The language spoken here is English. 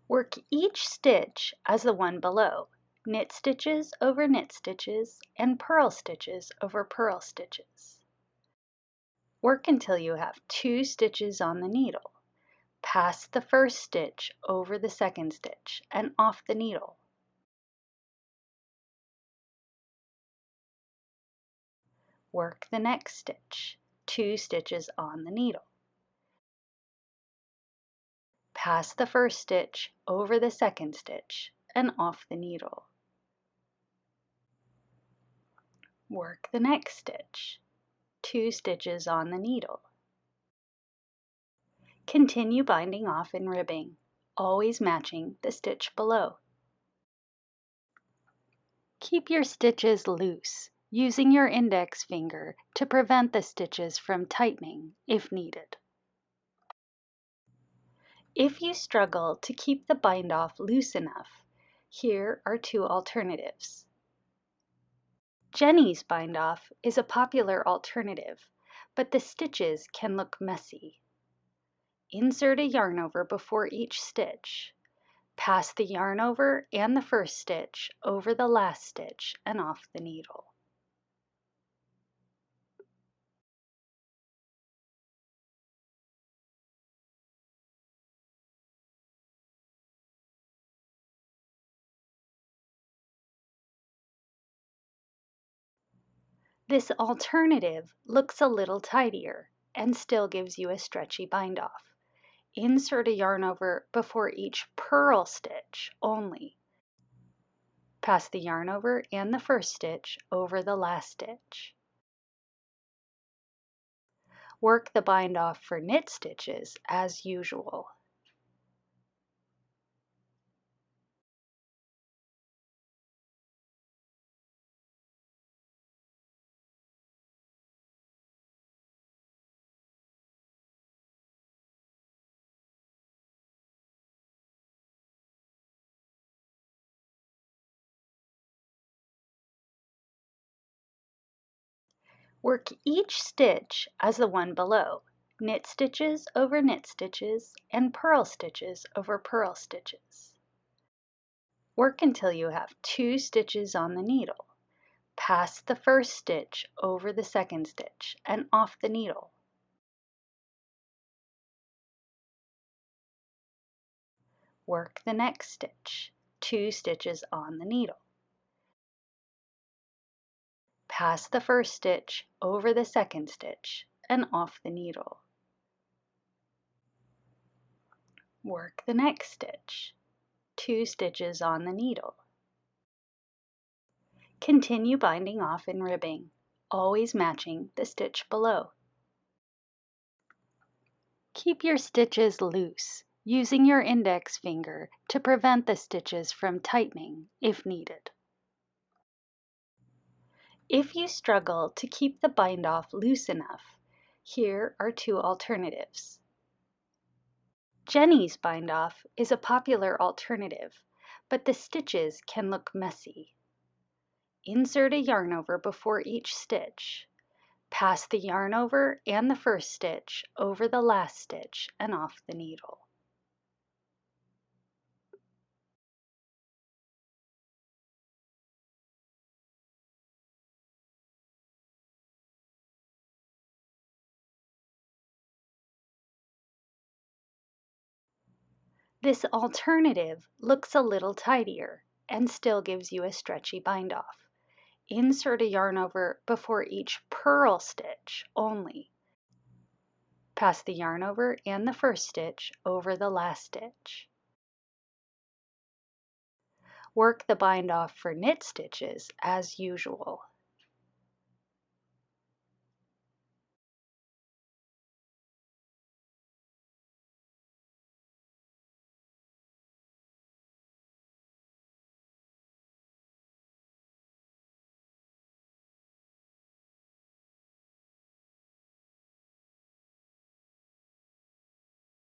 Work each stitch as the one below, knit stitches over knit stitches and purl stitches over purl stitches. Work until you have 2 stitches on the needle. Pass the first stitch over the second stitch and off the needle. Work the next stitch, 2 stitches on the needle. Pass the first stitch over the second stitch and off the needle. Work the next stitch, 2 stitches on the needle. Continue binding off and ribbing, always matching the stitch below. Keep your stitches loose, using your index finger to prevent the stitches from tightening if needed. If you struggle to keep the bind off loose enough, here are 2 alternatives. Jeny's bind off is a popular alternative, but the stitches can look messy. Insert a yarn over before each stitch. Pass the yarn over and the first stitch over the last stitch and off the needle. This alternative looks a little tidier and still gives you a stretchy bind off. Insert a yarn over before each purl stitch only. Pass the yarn over and the first stitch over the last stitch. Work the bind off for knit stitches as usual. Work each stitch as the one below, knit stitches over knit stitches and purl stitches over purl stitches. Work until you have 2 stitches on the needle. Pass the first stitch over the second stitch and off the needle. Work the next stitch, 2 stitches on the needle. Pass the first stitch over the second stitch and off the needle. Work the next stitch, 2 stitches on the needle. Continue binding off and ribbing, always matching the stitch below. Keep your stitches loose, using your index finger to prevent the stitches from tightening if needed. If you struggle to keep the bind off loose enough, here are 2 alternatives. Jeny's bind off is a popular alternative, but the stitches can look messy. Insert a yarn over before each stitch. Pass the yarn over and the first stitch over the last stitch and off the needle. This alternative looks a little tidier and still gives you a stretchy bind off. Insert a yarn over before each purl stitch only. Pass the yarn over and the first stitch over the last stitch. Work the bind off for knit stitches as usual.